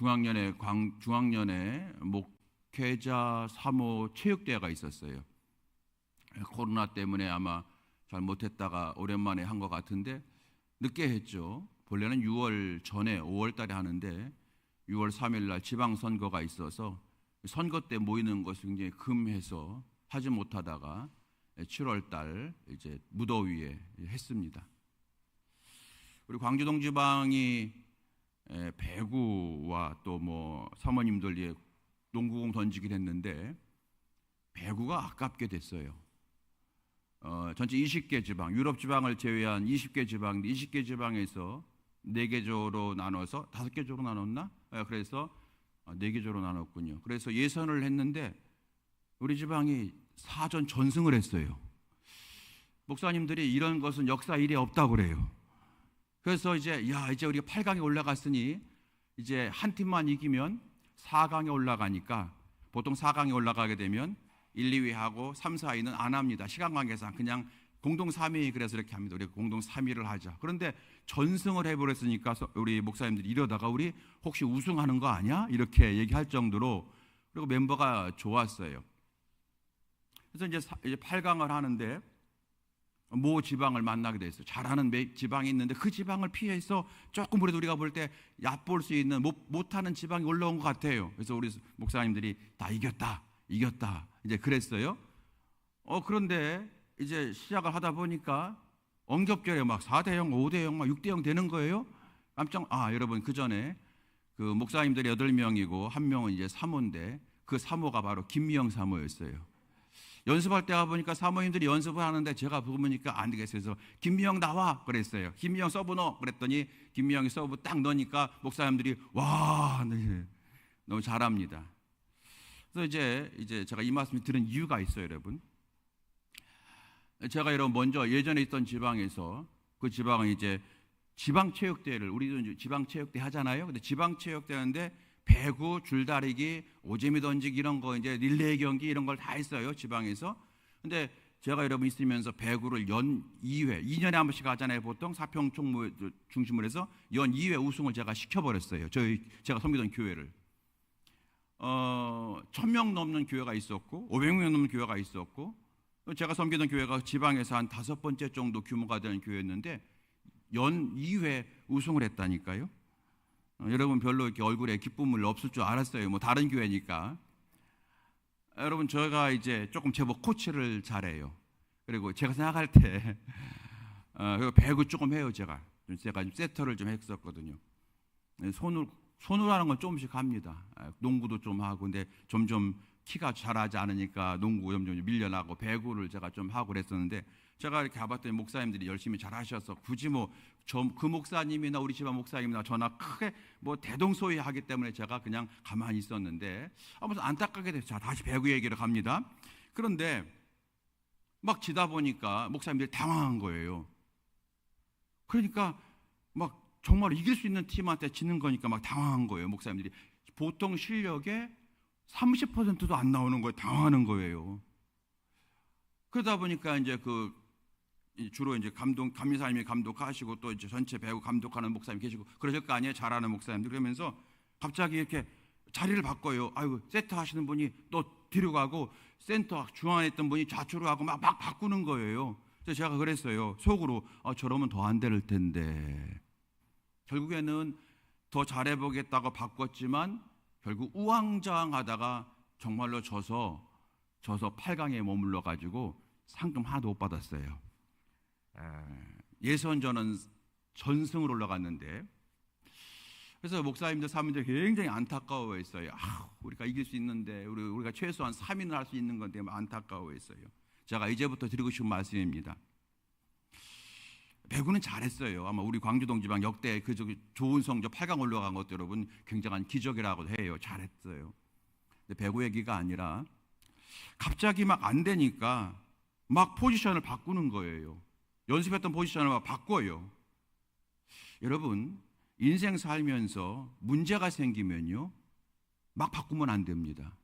중학년에 목회자 3호 체육대회가 있었어요. 코로나 때문에 아마 잘 못했다가 오랜만에 한 것 같은데 늦게 했죠. 본래는 6월 전에 5월 달에 하는데 6월 3일 날 지방선거가 있어서 선거 때 모이는 것을 굉장히 금해서 하지 못하다가 7월 달 이제 무더위에 했습니다. 우리 광주동 지방이 배구와 또 사모님들 농구공 던지긴 했는데 배구가 아깝게 됐어요. 전체 20개 지방, 유럽 지방을 제외한 20개 지방, 20개 지방에서 4개 조로 나눠서 5개 조로 나눴나? 그래서 4개 조로 나눴군요. 그래서 예선을 했는데 우리 지방이 4전 전승을 했어요. 목사님들이 이런 것은 역사 일에 없다고 그래요. 그래서 이제 우리가 8강에 올라갔으니 이제 한 팀만 이기면 4강에 올라가니까 보통 4강에 올라가게 되면 1, 2위하고 3, 4위는 안 합니다. 시간 관계상 그냥 공동 3위 그래서 이렇게 합니다. 우리가 공동 3위를 하자. 그런데 전승을 해버렸으니까 우리 목사님들이 이러다가 우리 혹시 우승하는 거 아니야? 이렇게 얘기할 정도로 그리고 멤버가 좋았어요. 그래서 이제 8강을 하는데 모 지방을 만나게 됐어요. 잘하는 지방이 있는데 그 지방을 피해서 조금 그래도 우리가 볼 때 얕볼 수 있는 못하는 지방이 올라온 것 같아요. 그래서 우리 목사님들이 다 이겼다 이제 그랬어요. 그런데 이제 시작을 하다 보니까 엉겹결에 막 4대0, 5대0, 막 6대0 되는 거예요. 여러분 그 전에 그 목사님들이 8명이고 한 명은 이제 사모인데 그 사모가 바로 김미영 사모였어요. 연습할 때 가보니까 사모님들이 연습을 하는데 제가 보니까 안 되겠어요. 그래서 김미영 나와 그랬어요. 김미영 서브 넣어 그랬더니 김미영이 서브 딱 넣으니까 목사님들이 와 너무 잘합니다. 그래서 이제 제가 이 말씀을 들은 이유가 있어요, 여러분. 제가 여러분 먼저 예전에 있던 지방에서 그 지방은 이제 지방체육대회를 우리도 지방체육대 하잖아요. 근데 지방체육대회인데 배구, 줄다리기, 오재미 던지기 이런 거 이제 릴레이 경기 이런 걸 다 했어요, 지방에서. 근데 제가 여러분 있으면서 배구를 연 2회, 2년에 한 번씩 하잖아요. 보통 사평 총무 중심으로 해서 연 2회 우승을 제가 시켜버렸어요. 제가 섬기던 교회를. 1000명 넘는 교회가 있었고 500명 넘는 교회가 있었고 제가 섬기던 교회가 지방에서 한 5번째 정도 규모가 되는 교회였는데 연 2회 우승을 했다니까요. 여러분 별로 이렇게 얼굴에 기쁨을 없을 줄 알았어요. 다른 교회니까. 여러분 제가 이제 조금 제법 코치를 잘해요. 그리고 제가 생각할 때 배구 조금 해요. 제가 좀 세터를 좀 했었거든요. 손으로 하는 건 조금씩 합니다. 농구도 좀 하고 근데 점점 키가 자라지 않으니까 농구 점점 밀려나고 배구를 제가 좀 하고 그랬었는데 제가 이렇게 가봤더니 목사님들이 열심히 잘하셔서 굳이 그 목사님이나 우리 집안 목사님이나 저나 크게 대동소이하기 때문에 제가 그냥 가만히 있었는데 아무튼 안타깝게 돼서 다시 배구 얘기를 갑니다. 그런데 막 지다 보니까 목사님들이 당황한 거예요. 그러니까 막 정말 이길 수 있는 팀한테 지는 거니까 막 당황한 거예요. 목사님들이 보통 실력의 30%도 안 나오는 거예요. 당황하는 거예요. 그러다 보니까 이제 주로 이제 감리사님이 감독하시고 또 이제 전체 배구 감독하는 목사님 계시고 그러실 거 아니에요. 잘하는 목사님들. 그러면서 갑자기 이렇게 자리를 바꿔요. 세터 하시는 분이 또 뒤로 가고 센터 중앙에 있던 분이 좌측으로 가고 막 바꾸는 거예요. 그래서 제가 그랬어요. 속으로 저러면 더 안 될 텐데. 결국에는 더 잘해보겠다고 바꿨지만 결국 우왕좌왕하다가 정말로 져서 8강에 머물러 가지고 상금 하나도 못 받았어요. 예선전은 전승으로 올라갔는데 그래서 목사님들 사모님들 굉장히 안타까워했어요. 우리가 이길 수 있는데 우리가 최소한 3위는 할 수 있는 건데 안타까워했어요. 제가 이제부터 드리고 싶은 말씀입니다. 배구는 잘했어요. 아마 우리 광주동 지방 역대 좋은 성적 8강 올라간 것도 여러분 굉장한 기적이라고 해요. 잘했어요. 근데 배구 얘기가 아니라 갑자기 막 안 되니까 막 포지션을 바꾸는 거예요. 연습했던 포지션을 막 바꿔요. 여러분 인생 살면서 문제가 생기면요 막 바꾸면 안 됩니다.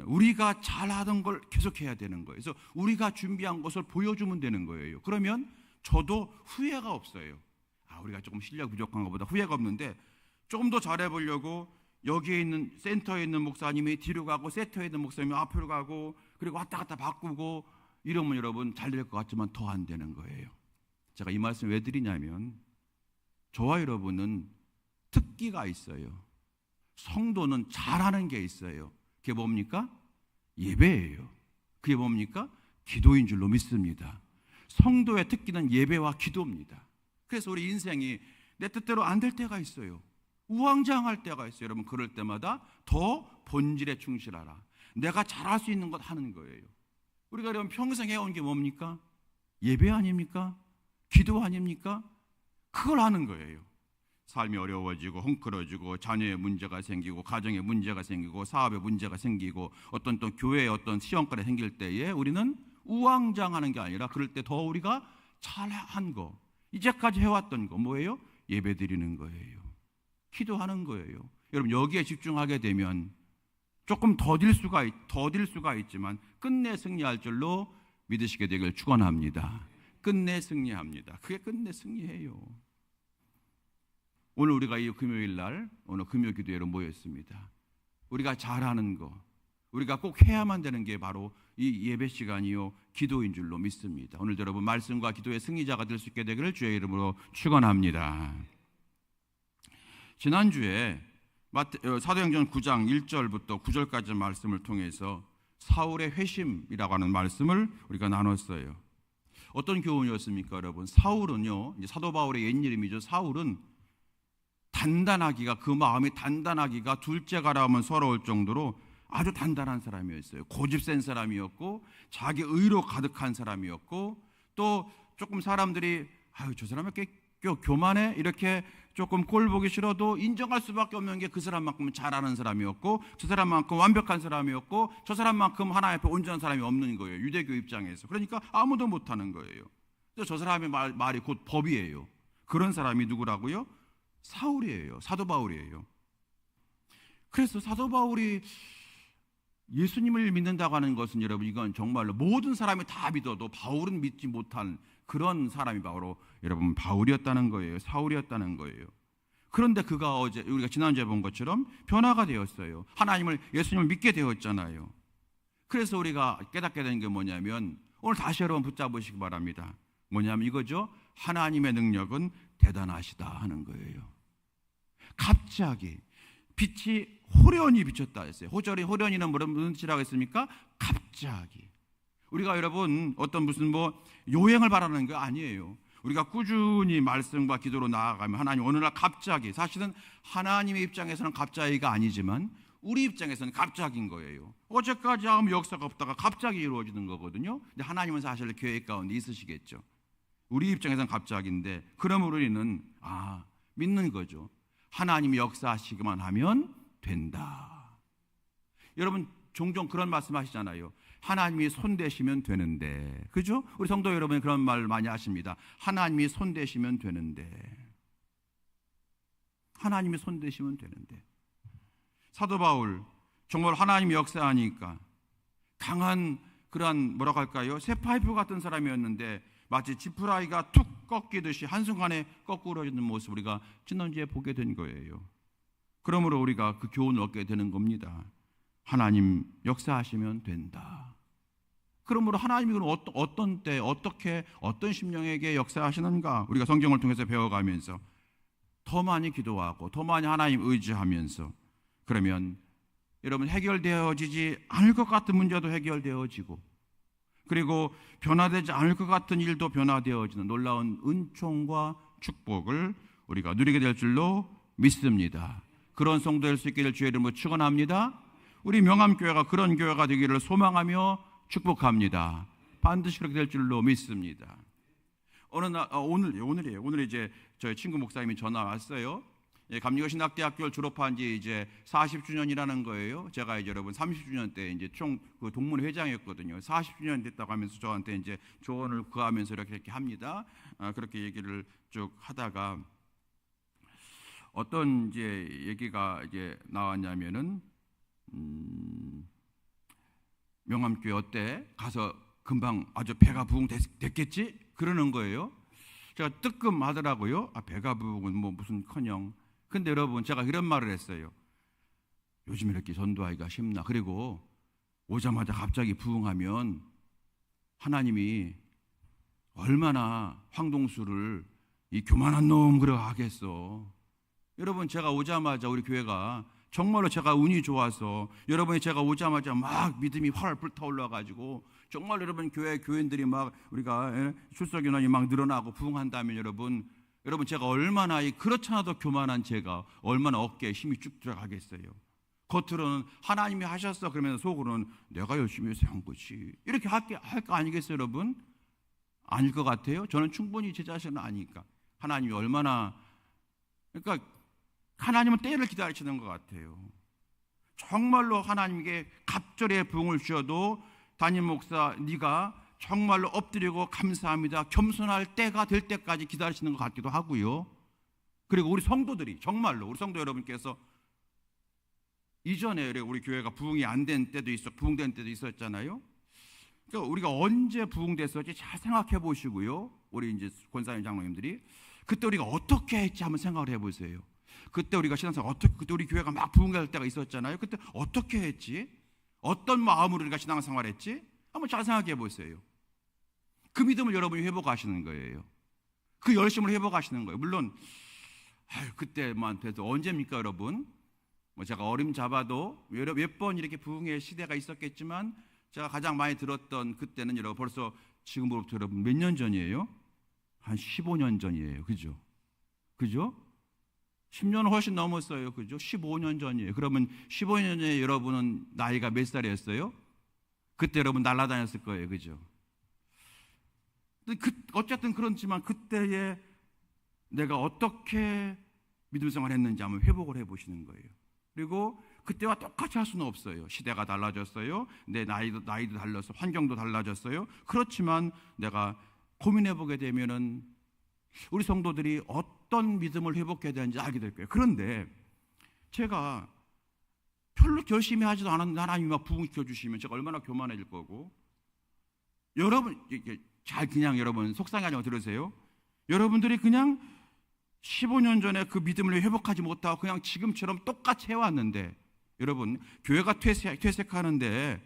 우리가 잘하던 걸 계속해야 되는 거예요. 그래서 우리가 준비한 것을 보여주면 되는 거예요. 그러면 저도 후회가 없어요. 우리가 조금 실력 부족한 것보다 후회가 없는데 좀 더 잘해보려고 여기에 있는 센터에 있는 목사님이 뒤로 가고 센터에 있는 목사님이 앞으로 가고 그리고 왔다 갔다 바꾸고 이러면 여러분 잘 될 것 같지만 더 안 되는 거예요. 제가 이 말씀 왜 드리냐면 저와 여러분은 특기가 있어요. 성도는 잘하는 게 있어요. 그게 뭡니까? 예배예요. 그게 뭡니까? 기도인 줄로 믿습니다. 성도의 특기는 예배와 기도입니다. 그래서 우리 인생이 내 뜻대로 안 될 때가 있어요. 우왕좌왕할 때가 있어요. 여러분 그럴 때마다 더 본질에 충실하라. 내가 잘할 수 있는 것 하는 거예요. 우리가 여러분 평생 해온 게 뭡니까? 예배 아닙니까? 기도 아닙니까? 그걸 하는 거예요. 삶이 어려워지고 헝클어지고 자녀의 문제가 생기고 가정에 문제가 생기고 사업에 문제가 생기고 어떤 또 교회에 어떤 시험거리 생길 때에 우리는 우왕좌왕하는 게 아니라 그럴 때 더 우리가 잘한 거, 이제까지 해왔던 거 뭐예요? 예배 드리는 거예요. 기도하는 거예요. 여러분 여기에 집중하게 되면 조금 더딜 수가 있지만 끝내 승리할 줄로 믿으시게 되길 축원합니다. 끝내 승리합니다. 그게 끝내 승리예요. 오늘 우리가 이 금요일 날 오늘 금요 기도회로 모였습니다. 우리가 잘하는 거, 우리가 꼭 해야만 되는 게 바로 이 예배 시간이요 기도인 줄로 믿습니다. 오늘 여러분 말씀과 기도의 승리자가 될 수 있게 되기를 주의 이름으로 축원합니다. 지난주에 사도행전 9장 1절부터 9절까지 말씀을 통해서 사울의 회심이라고 하는 말씀을 우리가 나눴어요. 어떤 교훈이었습니까, 여러분? 사울은요, 이제 사도 바울의 옛 이름이죠. 사울은 단단하기가, 그 마음이 단단하기가 둘째가라 하면 서러울 정도로 아주 단단한 사람이었어요. 고집센 사람이었고 자기 의로 가득한 사람이었고 또 조금 사람들이 아유 저 사람이 꽤 교만해 이렇게 조금 꼴 보기 싫어도 인정할 수밖에 없는 게 그 사람만큼은 잘하는 사람이었고 저 사람만큼 완벽한 사람이었고 저 사람만큼 하나님 앞에 온전한 사람이 없는 거예요. 유대교 입장에서. 그러니까 아무도 못하는 거예요. 저 사람의 말이 곧 법이에요. 그런 사람이 누구라고요? 사울이에요. 사도 바울이에요. 그래서 사도 바울이 예수님을 믿는다고 하는 것은 여러분 이건 정말로 모든 사람이 다 믿어도 바울은 믿지 못한 그런 사람이 바로 여러분 바울이었다는 거예요. 사울이었다는 거예요. 그런데 그가 어제 우리가 지난주에 본 것처럼 변화가 되었어요. 하나님을 예수님을 믿게 되었잖아요. 그래서 우리가 깨닫게 된 게 뭐냐면 오늘 다시 여러분 붙잡으시기 바랍니다. 뭐냐면 이거죠. 하나님의 능력은 대단하시다 하는 거예요. 갑자기 빛이 호련히 비쳤다 했어요. 호련히는 무슨 뜻이라고 했습니까? 갑자기. 우리가 여러분 어떤 무슨 요행을 바라는 거 아니에요. 우리가 꾸준히 말씀과 기도로 나아가면 하나님 어느 날 갑자기, 사실은 하나님의 입장에서는 갑자기가 아니지만 우리 입장에서는 갑자기인 거예요. 어제까지 아무 역사가 없다가 갑자기 이루어지는 거거든요. 근데 하나님은 사실 계획 가운데 있으시겠죠. 우리 입장에서는 갑자기인데 그러므로 우리는 믿는 거죠. 하나님이 역사하시기만 하면 된다. 여러분 종종 그런 말씀 하시잖아요. 하나님이 손대시면 되는데, 그죠? 우리 성도 여러분이 그런 말 많이 하십니다. 하나님이 손대시면 되는데, 하나님이 손대시면 되는데. 사도 바울 정말 하나님이 역사하니까 강한 그러한 뭐라고 할까요? 새 파이프 같은 사람이었는데 마치 지푸라기가 툭 꺾이듯이 한순간에 거꾸러지는 모습 우리가 지난주에 보게 된 거예요. 그러므로 우리가 그 교훈을 얻게 되는 겁니다. 하나님 역사하시면 된다. 그러므로 하나님이 어떤 때 어떻게 어떤 심령에게 역사하시는가 우리가 성경을 통해서 배워가면서 더 많이 기도하고 더 많이 하나님 의지하면서 그러면 여러분 해결되어지지 않을 것 같은 문제도 해결되어지고 그리고 변화되지 않을 것 같은 일도 변화되어지는 놀라운 은총과 축복을 우리가 누리게 될 줄로 믿습니다. 그런 성도 될 수 있게 될 주의 이름으로 축원합니다. 우리 명암교회가 그런 교회가 되기를 소망하며 축복합니다. 반드시 그렇게 될 줄로 믿습니다. 어느 날 오늘이에요. 오늘 이제 저희 친구 목사님이 전화 왔어요. 감리교신학대학교를 졸업한 지 이제 40주년이라는 거예요. 제가 이제 여러분 30주년 때 이제 총 그 동문 회장이었거든요. 40주년 됐다고 하면서 저한테 이제 조언을 구하면서 이렇게 합니다. 그렇게 얘기를 쭉 하다가 어떤 이제 얘기가 이제 나왔냐면은 명암교회 어때? 가서 금방 아주 배가 부흥 됐겠지? 그러는 거예요. 제가 뜨끔하더라고요. 배가 부흥은 무슨 커녕. 근데 여러분, 제가 이런 말을 했어요. 요즘 이렇게 전도하기가 쉽나? 그리고 오자마자 갑자기 부흥하면 하나님이 얼마나 황동수를 이 교만한 놈 그러 하겠어. 여러분, 제가 오자마자 우리 교회가 정말로 제가 운이 좋아서 여러분이 제가 오자마자 막 믿음이 활 불타올라 가지고 정말 여러분 교인들이 막 우리가 출석 인원이 막 늘어나고 부흥한다면 여러분 제가 얼마나 그렇지 않아도 교만한 제가 얼마나 어깨에 힘이 쭉 들어가겠어요. 겉으로는 하나님이 하셨어 그러면서 속으로는 내가 열심히 해서 한 거지 이렇게 할 거 아니겠어요 여러분? 아닐 것 같아요. 저는 충분히 제 자신은 아니까 하나님이 얼마나 그러니까 하나님은 때를 기다리시는 것 같아요. 정말로 하나님께 갑절에 부흥을 주셔도 담임 목사 네가 정말로 엎드리고 감사합니다 겸손할 때가 될 때까지 기다리시는 것 같기도 하고요. 그리고 우리 성도들이 정말로 우리 성도 여러분께서 이전에 우리 교회가 부흥이 안 된 때도 부흥된 때도 있었잖아요. 그러니까 우리가 언제 부흥됐었지 잘 생각해 보시고요. 우리 이제 권사님 장로님들이 그때 우리가 어떻게 했지 한번 생각을 해보세요. 그때 우리가 신앙생활 그때 우리 교회가 막 부흥될 때가 있었잖아요. 그때 어떻게 했지? 어떤 마음으로 우리가 신앙생활했지? 한번 잘 생각해 보세요. 그 믿음을 여러분이 회복하시는 거예요. 그 열심을 회복하시는 거예요. 물론 그때만 돼도 언제입니까 여러분? 뭐 제가 어림 잡아도 몇 번 이렇게 부흥의 시대가 있었겠지만 제가 가장 많이 들었던 그때는 여러분 벌써 지금으로부터 여러분 몇 년 전이에요? 한 15년 전이에요. 그죠? 10년은 훨씬 넘었어요. 그죠? 15년 전이에요. 그러면 15년 전에 여러분은 나이가 몇 살이었어요? 그때 여러분 날아다녔을 거예요. 그죠? 어쨌든 그렇지만 그때에 내가 어떻게 믿음 생활을 했는지 한번 회복을 해보시는 거예요. 그리고 그때와 똑같이 할 수는 없어요. 시대가 달라졌어요. 내 나이도 달라서 환경도 달라졌어요. 그렇지만 내가 고민해보게 되면은 우리 성도들이 어떤 믿음을 회복해야 되는지 알게 될 거예요. 그런데 제가 별로 열심히 하지도 않았는데 하나님이 막 부흥시켜 주시면 제가 얼마나 교만해질 거고 여러분 그냥 여러분 속상하지 말고 들으세요. 여러분들이 그냥 15년 전에 그 믿음을 회복하지 못하고 그냥 지금처럼 똑같이 해왔는데 여러분 교회가 퇴색하는데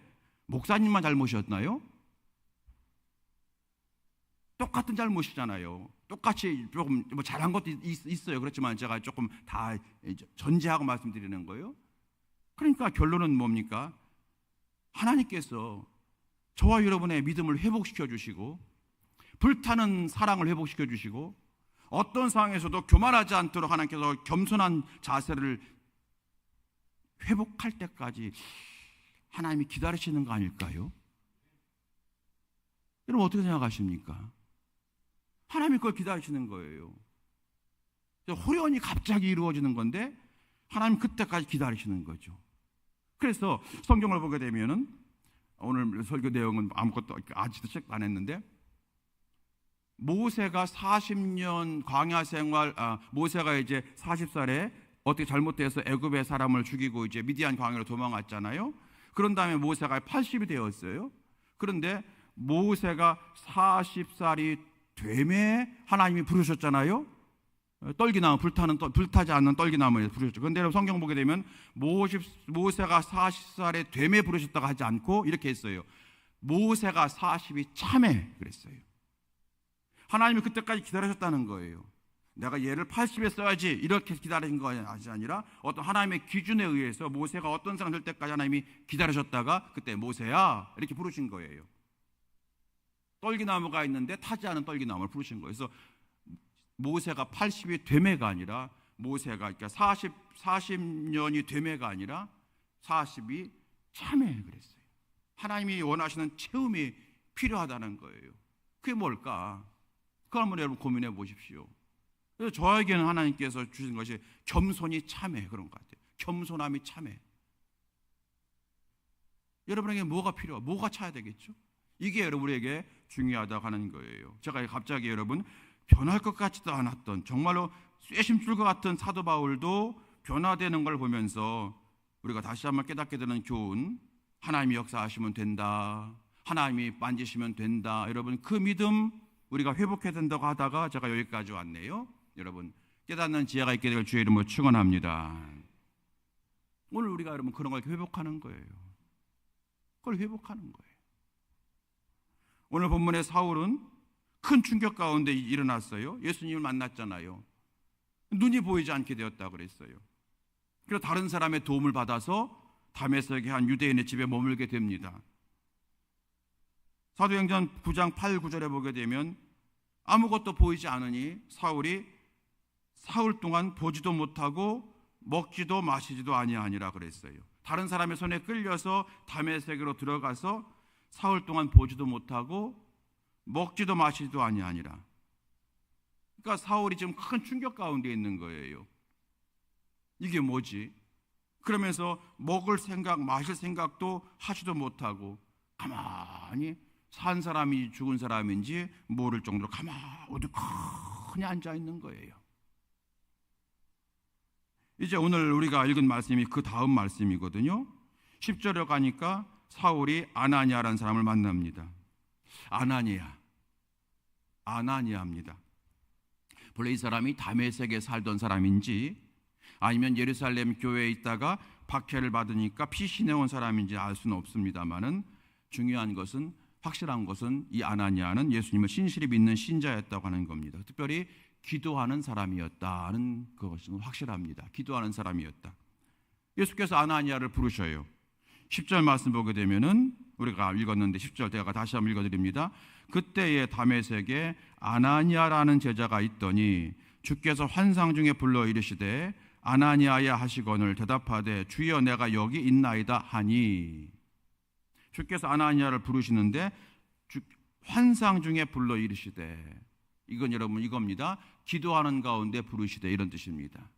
목사님만 잘못이었나요? 똑같은 잘못이잖아요. 똑같이 조금 뭐 잘한 것도 있어요. 그렇지만 제가 조금 다 전제하고 말씀드리는 거예요. 그러니까 결론은 뭡니까? 하나님께서 저와 여러분의 믿음을 회복시켜 주시고 불타는 사랑을 회복시켜 주시고 어떤 상황에서도 교만하지 않도록 하나님께서 겸손한 자세를 회복할 때까지 하나님이 기다리시는 거 아닐까요? 여러분 어떻게 생각하십니까? 하나님이 그걸 기다리시는 거예요. 호련히 갑자기 이루어지는 건데 하나님 그때까지 기다리시는 거죠. 그래서 성경을 보게 되면은 오늘 설교 내용은 아무것도 아직도 책 안 했는데 모세가 40년 광야 생활 모세가 이제 40살에 어떻게 잘못돼서 애굽의 사람을 죽이고 이제 미디안 광야로 도망갔잖아요. 그런 다음에 모세가 80이 되었어요. 그런데 모세가 40살이 되매 하나님이 부르셨잖아요. 떨기나무 불타지 않는 떨기나무에 부르셨죠. 그런데 여러분 성경 보게 되면 모세가 40살에 되매 부르셨다고 하지 않고 이렇게 했어요. 모세가 40이 참에 그랬어요. 하나님이 그때까지 기다리셨다는 거예요. 내가 얘를 80에 써야지 이렇게 기다린 것이 아니라 어떤 하나님의 기준에 의해서 모세가 어떤 상황 될 때까지 하나님이 기다리셨다가 그때 모세야 이렇게 부르신 거예요. 떨기나무가 있는데 타지 않은 떨기나무를 부르신 거예요. 그래서 모세가 80이 되매가 아니라 모세가 그러니까 40년이 되매가 아니라 40이 참에 그랬어요. 하나님이 원하시는 체험이 필요하다는 거예요. 그게 뭘까? 그걸 한번 여러분 고민해 보십시오. 그래서 저에게는 하나님께서 주신 것이 겸손이 참해 그런 것 같아요. 겸손함이 참해. 여러분에게 뭐가 필요해? 뭐가 차야 되겠죠? 이게 여러분에게 중요하다고 하는 거예요. 제가 갑자기 여러분 변할 것 같지도 않았던 정말로 쇠심줄 것 같은 사도 바울도 변화되는 걸 보면서 우리가 다시 한번 깨닫게 되는 교훈, 하나님이 역사하시면 된다, 하나님이 만지시면 된다. 여러분 그 믿음 우리가 회복해야 된다고 하다가 제가 여기까지 왔네요. 여러분 깨닫는 지혜가 있게 될 주의 이름으로 축원합니다. 오늘 우리가 여러분 그런 걸 회복하는 거예요. 그걸 회복하는 거예요. 오늘 본문의 사울은 큰 충격 가운데 일어났어요. 예수님을 만났잖아요. 눈이 보이지 않게 되었다 그랬어요. 그래서 다른 사람의 도움을 받아서 다메섹의 한 유대인의 집에 머물게 됩니다. 사도행전 9장 8, 9절에 보게 되면 아무것도 보이지 않으니 사울이 사흘 동안 보지도 못하고 먹지도 마시지도 아니하니라 그랬어요. 다른 사람의 손에 끌려서 다메섹으로 들어가서 사흘 동안 보지도 못하고 먹지도 마시지도 아니하니라. 그러니까 사울이 지금 큰 충격 가운데 있는 거예요. 이게 뭐지? 그러면서 먹을 생각, 마실 생각도 하지도 못하고 가만히 산 사람이 죽은 사람인지 모를 정도로 가만히 어두컴히 앉아 있는 거예요. 이제 오늘 우리가 읽은 말씀이 그 다음 말씀이거든요. 10절에 가니까 사울이 아나니아라는 사람을 만납니다. 아나니아입니다. 본래 이 사람이 다메섹에 살던 사람인지 아니면 예루살렘 교회에 있다가 박해를 받으니까 피신해온 사람인지 알 수는 없습니다만은 중요한 것은, 확실한 것은 이 아나니아는 예수님을 신실히 믿는 신자였다고 하는 겁니다. 특별히 기도하는 사람이었다는 것은 확실합니다. 기도하는 사람이었다. 예수께서 아나니아를 부르셔요. 10절 말씀 보게 되면은 우리가 읽었는데 10절 제가 다시 한번 읽어드립니다. 그때에 다메섹에 아나니아라는 제자가 있더니 주께서 환상 중에 불러 이르시되 아나니아야 하시거늘 대답하되 주여 내가 여기 있나이다 하니. 주께서 아나니아를 부르시는데 환상 중에 불러 이르시되, 이건 여러분 이겁니다. 기도하는 가운데 부르시되, 이런 뜻입니다.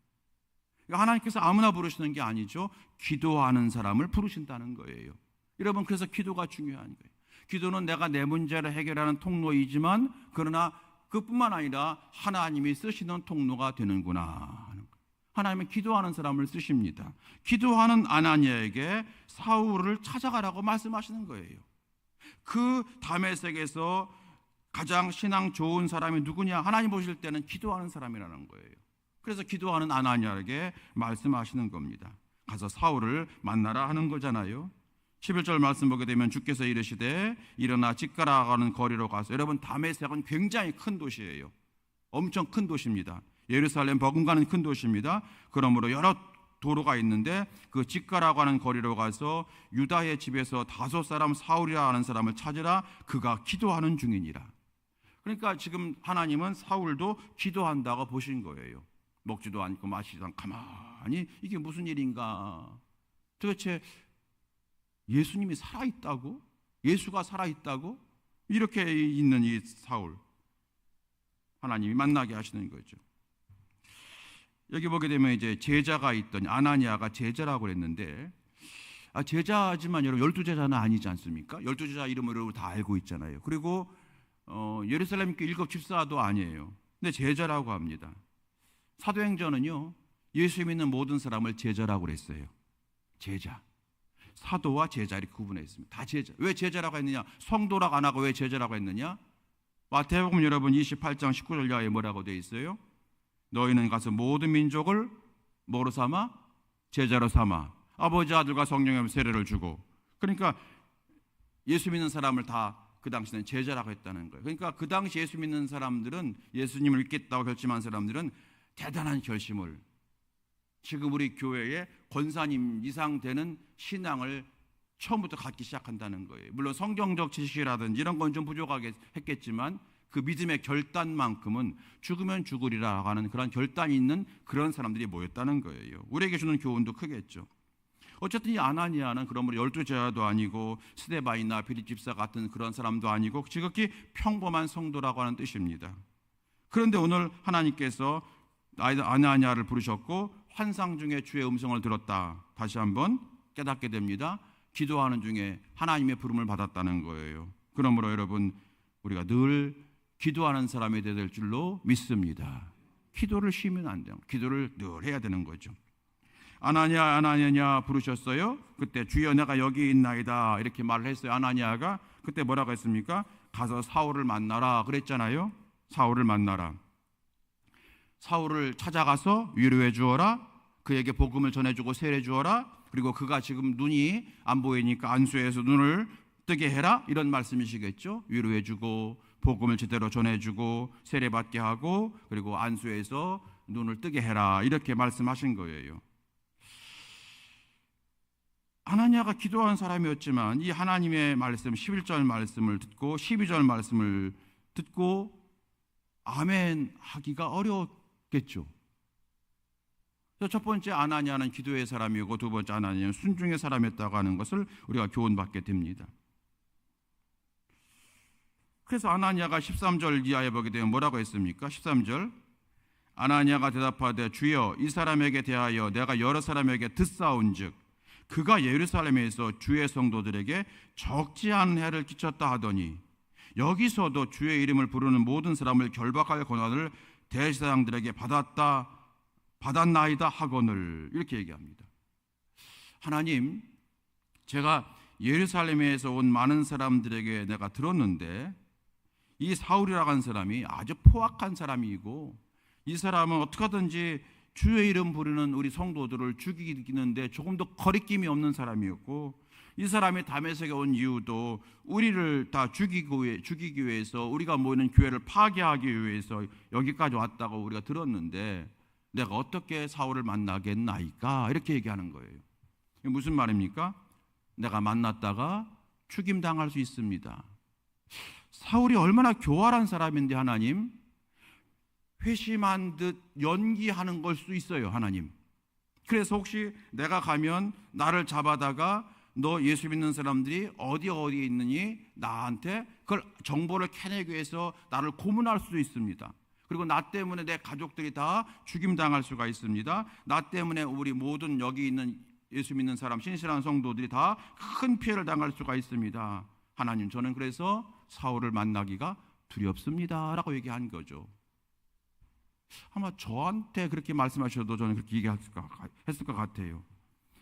하나님께서 아무나 부르시는 게 아니죠. 기도하는 사람을 부르신다는 거예요. 여러분, 그래서 기도가 중요한 거예요. 기도는 내가 내 문제를 해결하는 통로이지만 그러나 그뿐만 아니라 하나님이 쓰시는 통로가 되는구나. 하나님은 기도하는 사람을 쓰십니다. 기도하는 아나니아에게 사울을 찾아가라고 말씀하시는 거예요. 그 다메섹에서 가장 신앙 좋은 사람이 누구냐? 하나님 보실 때는 기도하는 사람이라는 거예요. 그래서 기도하는 아나니아에게 말씀하시는 겁니다. 가서 사울을 만나라 하는 거잖아요. 11절 말씀 보게 되면 주께서 이르시되 일어나 직가라 가는 거리로 가서, 여러분 다메섹은 굉장히 큰 도시예요. 엄청 큰 도시입니다. 예루살렘 버금가는 큰 도시입니다. 그러므로 여러 도로가 있는데 그 직가라고 하는 거리로 가서 유다의 집에서 다섯 사람 사울이라 하는 사람을 찾으라. 그가 기도하는 중이니라. 그러니까 지금 하나님은 사울도 기도한다고 보신 거예요. 먹지도 않고 마시지도 않고 가만히, 이게 무슨 일인가? 도대체 예수님이 살아있다고? 예수가 살아있다고? 이렇게 있는 이 사울, 하나님이 만나게 하시는 거죠. 여기 보게 되면 이제 제자가 있더니, 아나니아가 제자라고 그랬는데, 제자지만 여러분 12제자는 아니지 않습니까? 12제자 이름을 여러분 다 알고 있잖아요. 그리고 예루살렘 교회 7집사도 아니에요. 근데 제자라고 합니다. 사도행전은요, 예수 믿는 모든 사람을 제자라고 그랬어요. 제자. 사도와 제자 이렇게 구분했습니다. 다 제자. 왜 제자라고 했느냐? 성도라고 안 하고 왜 제자라고 했느냐? 마태복음 여러분 28장 19절 이하에 뭐라고 되어 있어요? 너희는 가서 모든 민족을 뭐로 삼아? 제자로 삼아 아버지 아들과 성령의 세례를 주고. 그러니까 예수 믿는 사람을 다 그 당시에는 제자라고 했다는 거예요. 그러니까 그 당시 예수 믿는 사람들은, 예수님을 믿겠다고 결심한 사람들은 대단한 결심을, 지금 우리 교회에 권사님 이상 되는 신앙을 처음부터 갖기 시작한다는 거예요. 물론 성경적 지식이라든지 이런 건 좀 부족하게 했겠지만 그 믿음의 결단만큼은 죽으면 죽으리라 하는 그런 결단이 있는 그런 사람들이 모였다는 거예요. 우리에게 주는 교훈도 크겠죠. 어쨌든 이 아나니아는 그러므로 12제자도 아니고 스데바이나 비립 집사 같은 그런 사람도 아니고 지극히 평범한 성도라고 하는 뜻입니다. 그런데 오늘 하나님께서 아나니아를 부르셨고 환상 중에 주의 음성을 들었다. 다시 한번 깨닫게 됩니다. 기도하는 중에 하나님의 부름을 받았다는 거예요. 그러므로 여러분, 우리가 늘 기도하는 사람이 될 줄로 믿습니다. 기도를 쉬면 안 돼요. 기도를 늘 해야 되는 거죠. 아나니아 아나니아 부르셨어요. 그때 주여 내가 여기 있나이다 이렇게 말을 했어요. 아나니아가 그때 뭐라고 했습니까? 가서 사울을 만나라 그랬잖아요. 사울을 만나라. 사울을 찾아가서 위로해 주어라, 그에게 복음을 전해주고 세례 주어라, 그리고 그가 지금 눈이 안 보이니까 안수해서 눈을 뜨게 해라, 이런 말씀이시겠죠. 위로해 주고 복음을 제대로 전해주고 세례 받게 하고 그리고 안수해서 눈을 뜨게 해라, 이렇게 말씀하신 거예요. 하나냐가 기도한 사람이었지만 이 하나님의 말씀 11절 말씀을 듣고 12절 말씀을 듣고 아멘 하기가 어려웠겠죠. 첫 번째 아나니아는 기도의 사람이고 두 번째 아나니아는 순종의 사람이었다고 하는 것을 우리가 교훈받게 됩니다. 그래서 아나니아가 13절 이하에 보게 되면 뭐라고 했습니까? 13절, 아나니아가 대답하되 주여, 이 사람에게 대하여 내가 여러 사람에게 듣사온즉 그가 예루살렘에서 주의 성도들에게 적지 않은 해를 끼쳤다 하더니 여기서도 주의 이름을 부르는 모든 사람을 결박할 권한을 대제사장들에게 받았나이다 하거늘, 이렇게 얘기합니다. 하나님, 제가 예루살렘에서 온 많은 사람들에게 내가 들었는데 이 사울이라고 하는 사람이 아주 포악한 사람이고 이 사람은 어떻게 하든지 주의 이름 부르는 우리 성도들을 죽이는데 조금도 거리낌이 없는 사람이었고, 이 사람이 다메섹에 온 이유도 우리를 다 죽이기 위해서, 우리가 모이는 교회를 파괴하기 위해서 여기까지 왔다고 우리가 들었는데 내가 어떻게 사울을 만나겠나이까, 이렇게 얘기하는 거예요. 이게 무슨 말입니까? 내가 만났다가 죽임당할 수 있습니다. 사울이 얼마나 교활한 사람인데 하나님, 회심한 듯 연기하는 걸 수 있어요, 하나님. 그래서 혹시 내가 가면 나를 잡아다가 너 예수 믿는 사람들이 어디에 있느니 나한테 그걸 정보를 캐내기 위해서 나를 고문할 수도 있습니다. 그리고 나 때문에 내 가족들이 다 죽임당할 수가 있습니다. 나 때문에 우리 모든 여기 있는 예수 믿는 사람, 신실한 성도들이 다 큰 피해를 당할 수가 있습니다. 하나님, 저는 그래서 사울을 만나기가 두렵습니다 라고 얘기한 거죠. 아마 저한테 그렇게 말씀하셔도 저는 그렇게 얘기했을 것 같아요.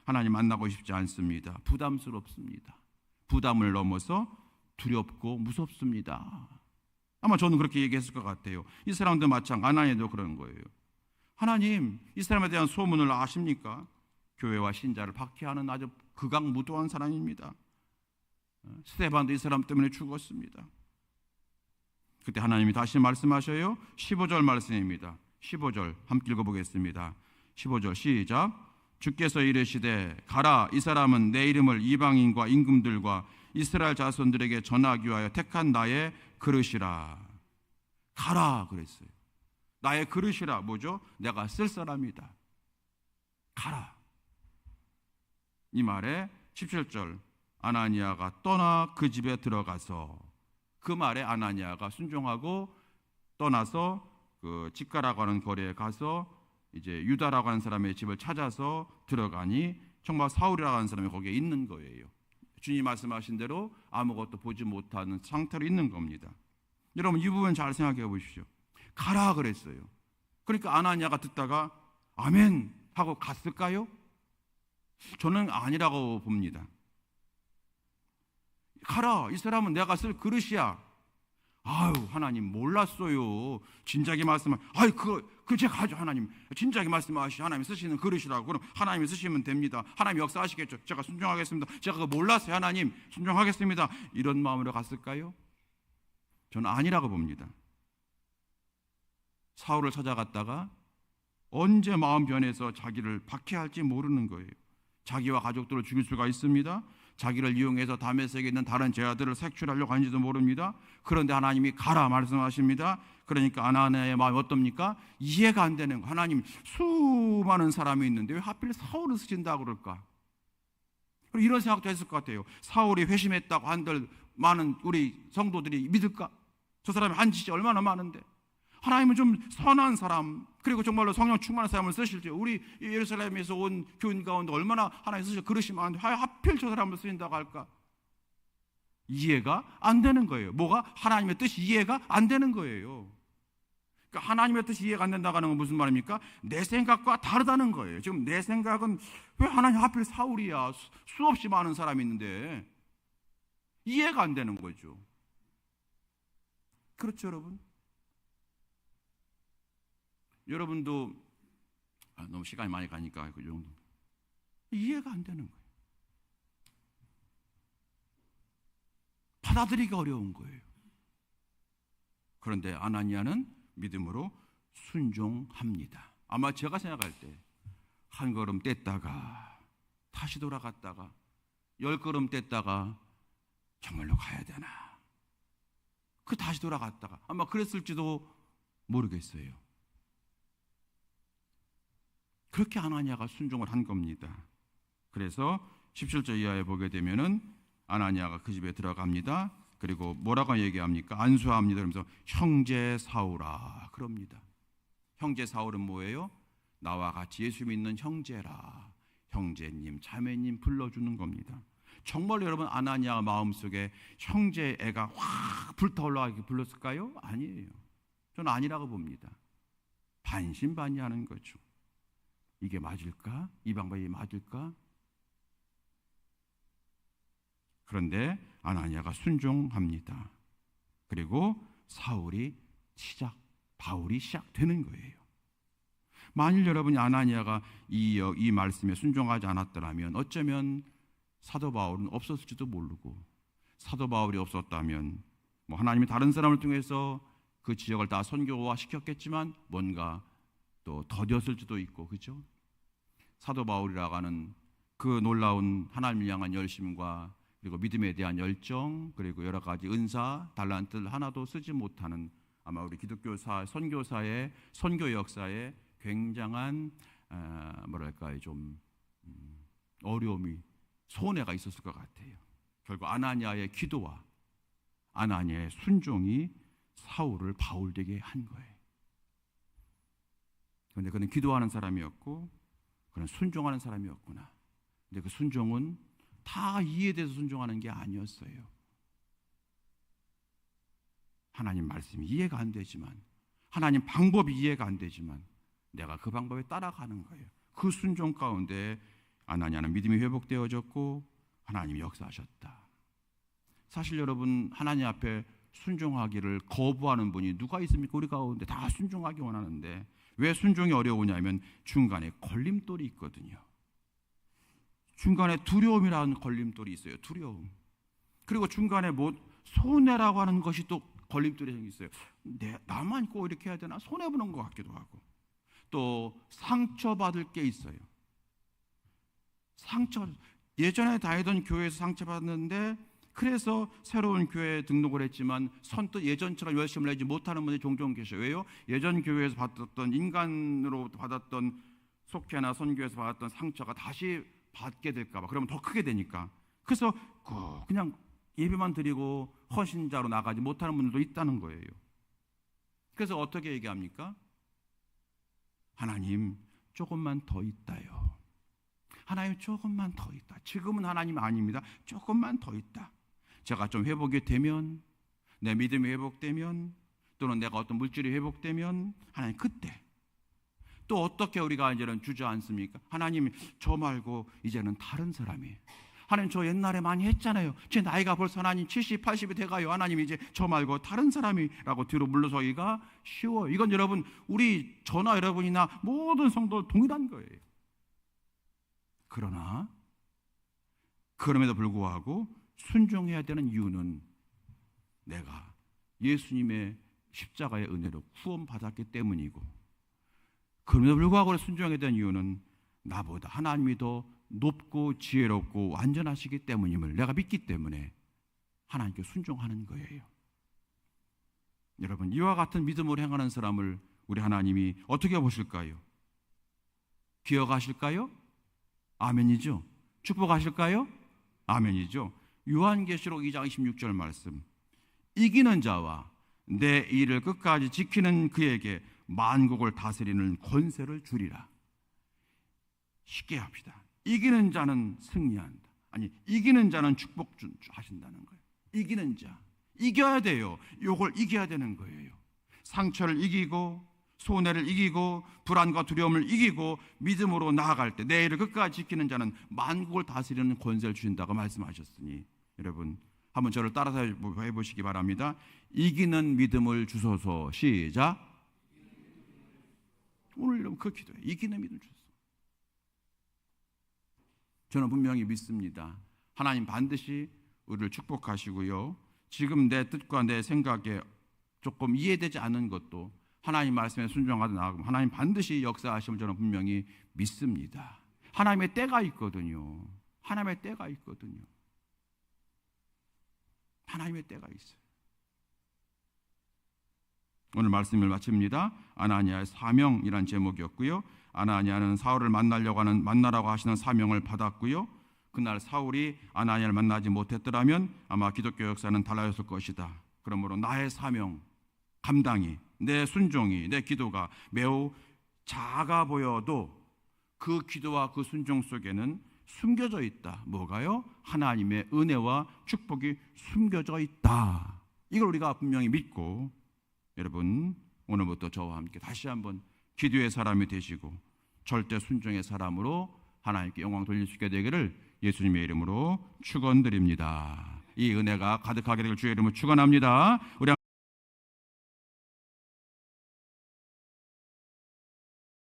하나님 만나고 싶지 않습니다. 부담스럽습니다. 부담을 넘어서 두렵고 무섭습니다. 아마 저는 그렇게 얘기했을 것 같아요. 이 사람도 마찬가지, 아나니아도 그런 거예요. 하나님, 이 사람에 대한 소문을 아십니까? 교회와 신자를 박해하는 아주 극악무도한 사람입니다. 스데반도 이 사람 때문에 죽었습니다. 그때 하나님이 다시 말씀하셔요. 15절 말씀입니다. 15절 함께 읽어보겠습니다. 15절 시작. 주께서 이르시되 가라, 이 사람은 내 이름을 이방인과 임금들과 이스라엘 자손들에게 전하기 위하여 택한 나의 그릇이라. 가라 그랬어요. 나의 그릇이라 뭐죠? 내가 쓸 사람이다. 가라. 이 말에 17절, 아나니아가 떠나 그 집에 들어가서, 그 말에 아나니아가 순종하고 떠나서 그 집가라고 하는 거리에 가서 이제 유다라고 하는 사람의 집을 찾아서 들어가니 정말 사울이라고 하는 사람이 거기에 있는 거예요. 주님 말씀하신 대로 아무것도 보지 못하는 상태로 있는 겁니다. 여러분, 이 부분 잘 생각해 보십시오. 가라 그랬어요. 그러니까 아나니아가 듣다가 아멘 하고 갔을까요? 저는 아니라고 봅니다. 가라, 이 사람은 내가 쓸 그릇이야. 아유, 하나님 몰랐어요. 진작에 말씀하, 아유, 그 제가 가죠, 하나님. 진작에 말씀하시, 하나님 쓰시는 그릇이라고. 그럼 하나님이 쓰시면 됩니다. 하나님 역사하시겠죠. 제가 순종하겠습니다. 제가 그거 몰랐어요, 하나님. 순종하겠습니다. 이런 마음으로 갔을까요? 저는 아니라고 봅니다. 사울을 찾아갔다가 언제 마음 변해서 자기를 박해할지 모르는 거예요. 자기와 가족들을 죽일 수가 있습니다. 자기를 이용해서 다메섹에 있는 다른 제자들을 색출하려고 하는지도 모릅니다. 그런데 하나님이 가라 말씀하십니다. 그러니까 아나니아의 마음이 어떻습니까? 이해가 안 되는 거. 하나님, 수많은 사람이 있는데 왜 하필 사울을 쓰신다고 그럴까? 이런 생각도 했을 것 같아요. 사울이 회심했다고 한들 많은 우리 성도들이 믿을까? 저 사람이 한 짓이 얼마나 많은데. 하나님은 좀 선한 사람, 그리고 정말로 성령 충만한 사람을 쓰실지, 우리 예루살렘에서 온 교인 가운데 얼마나 하나님 쓰실 그릇이 많은데 하필 저 사람을 쓰신다고 할까? 이해가 안 되는 거예요. 뭐가? 하나님의 뜻이 이해가 안 되는 거예요. 그러니까 하나님의 뜻이 이해가 안 된다고 하는 건 무슨 말입니까? 내 생각과 다르다는 거예요. 지금 내 생각은 왜 하나님 하필 사울이야? 수없이 많은 사람이 있는데 이해가 안 되는 거죠. 그렇죠, 여러분? 여러분도 너무 시간이 많이 가니까 그 정도 이해가 안 되는 거예요. 받아들이기 어려운 거예요. 그런데 아나니아는 믿음으로 순종합니다. 아마 제가 생각할 때 한 걸음 뗐다가 다시 돌아갔다가 10걸음 뗐다가 정말로 가야 되나, 그 다시 돌아갔다가 아마 그랬을지도 모르겠어요. 그렇게 아나니아가 순종을 한 겁니다. 그래서 17절 이하에 보게 되면은 아나니아가 그 집에 들어갑니다. 그리고 뭐라고 얘기합니까? 안수합니다. 그러면서 형제 사울아 그럽니다. 형제 사울은 뭐예요? 나와 같이 예수 믿는 형제라, 형제님, 자매님 불러주는 겁니다. 정말 여러분 아나니아 마음속에 형제 애가 확 불타올라가게 불렀을까요? 아니에요. 저는 아니라고 봅니다. 반신반의하는 거죠. 이게 맞을까? 이 방법이 맞을까? 그런데 아나니아가 순종합니다. 그리고 바울이 시작되는 거예요. 만일 여러분이 아나니아가 이 말씀에 순종하지 않았더라면 어쩌면 사도 바울은 없었을지도 모르고, 사도 바울이 없었다면 뭐 하나님이 다른 사람을 통해서 그 지역을 다 선교화 시켰겠지만 뭔가 또 더뎠을지도 있고, 그죠? 사도 바울이라고 하는 그 놀라운 하나님을 향한 열심과 그리고 믿음에 대한 열정, 그리고 여러 가지 은사, 달란트를 하나도 쓰지 못하는 아마 우리 기독교사, 선교사의 선교 역사에 굉장한 뭐랄까요, 좀 어려움이, 손해가 있었을 것 같아요. 결국 아나니아의 기도와 아나니아의 순종이 사울을 바울 되게 한 거예요. 그런데 그는 기도하는 사람이었고 그는 순종하는 사람이었구나. 근데 그 순종은 다 이해돼서 순종하는 게 아니었어요. 하나님 말씀이 이해가 안 되지만, 하나님 방법이 이해가 안 되지만 내가 그 방법에 따라가는 거예요. 그 순종 가운데 아나니아는 믿음이 회복되어졌고 하나님이 역사하셨다. 사실 여러분, 하나님 앞에 순종하기를 거부하는 분이 누가 있습니까? 우리 가운데 다 순종하기 원하는데 왜 순종이 어려우냐면 중간에 걸림돌이 있거든요. 중간에 두려움이라는 걸림돌이 있어요. 두려움. 그리고 중간에 손해라고 하는 것이 또 걸림돌이 있어요. 나만 꼭 이렇게 해야 되나? 손해보는 것 같기도 하고, 또 상처받을 게 있어요. 예전에 다니던 교회에서 상처받았는데 그래서 새로운 교회에 등록을 했지만 선뜻 예전처럼 열심을 내지 못하는 분들이 종종 계셔요. 왜요? 예전 교회에서 받았던, 인간으로 받았던 속회나 선교에서 받았던 상처가 다시 받게 될까 봐. 그러면 더 크게 되니까. 그래서 그냥 예배만 드리고 헌신자로 나가지 못하는 분들도 있다는 거예요. 그래서 어떻게 얘기합니까? 하나님 조금만 더 있다요. 하나님 조금만 더 있다. 지금은 하나님 아닙니다. 조금만 더 있다. 제가 좀 회복이 되면, 내 믿음이 회복되면, 또는 내가 어떤 물질이 회복되면 하나님 그때 또 어떻게 우리가 이제는 주저앉습니까? 하나님 저 말고 이제는 다른 사람이, 하나님 저 옛날에 많이 했잖아요. 제 나이가 벌써 하나님 70, 80이 돼가요. 하나님 이제 저 말고 다른 사람이라고 뒤로 물러서기가 쉬워요. 이건 여러분, 우리 저나 여러분이나 모든 성도들 동일한 거예요. 그러나 그럼에도 불구하고 순종해야 되는 이유는 내가 예수님의 십자가의 은혜로 구원받았기 때문이고, 그럼에도 불구하고 순종해야 되는 이유는 나보다 하나님이 더 높고 지혜롭고 완전하시기 때문임을 내가 믿기 때문에 하나님께 순종하는 거예요. 여러분, 이와 같은 믿음으로 행하는 사람을 우리 하나님이 어떻게 보실까요? 기억하실까요? 아멘이죠. 축복하실까요? 아멘이죠. 요한계시록 2장 26절 말씀, 이기는 자와 내 일을 끝까지 지키는 그에게 만국을 다스리는 권세를 주리라. 쉽게 합시다. 이기는 자는 승리한다. 아니, 이기는 자는 축복 하신다는 거예요. 이기는 자, 이겨야 돼요. 이걸 이겨야 되는 거예요. 상처를 이기고 손해를 이기고 불안과 두려움을 이기고 믿음으로 나아갈 때 내 일을 끝까지 지키는 자는 만국을 다스리는 권세를 주신다고 말씀하셨으니, 여러분 한번 저를 따라서 해보시기 바랍니다. 이기는 믿음을 주소서. 시작. 오늘 이러면 그 기도에 이기는 믿음 주소서. 저는 분명히 믿습니다. 하나님 반드시 우리를 축복하시고요. 지금 내 뜻과 내 생각에 조금 이해되지 않는 것도 하나님 말씀에 순종하다 나아가면 하나님 반드시 역사하심을 저는 분명히 믿습니다. 하나님의 때가 있거든요. 하나님의 때가 있거든요. 하나님의 때가 있어요. 오늘 말씀을 마칩니다. 아나니아의 사명이란 제목이었고요. 아나니아는 사울을 만나라고 하시는 사명을 받았고요. 그날 사울이 아나니아를 만나지 못했더라면 아마 기독교 역사는 달라졌을 것이다. 그러므로 나의 사명, 감당이, 내 순종이, 내 기도가 매우 작아 보여도 그 기도와 그 순종 속에는 숨겨져 있다. 뭐가요? 하나님의 은혜와 축복이 숨겨져 있다. 이걸 우리가 분명히 믿고, 여러분 오늘부터 저와 함께 다시 한번 기도의 사람이 되시고 절대 순종의 사람으로 하나님께 영광 돌릴 수 있게 되기를 예수님의 이름으로 축원드립니다. 이 은혜가 가득하게 되길 주의 이름으로 축원합니다. 우리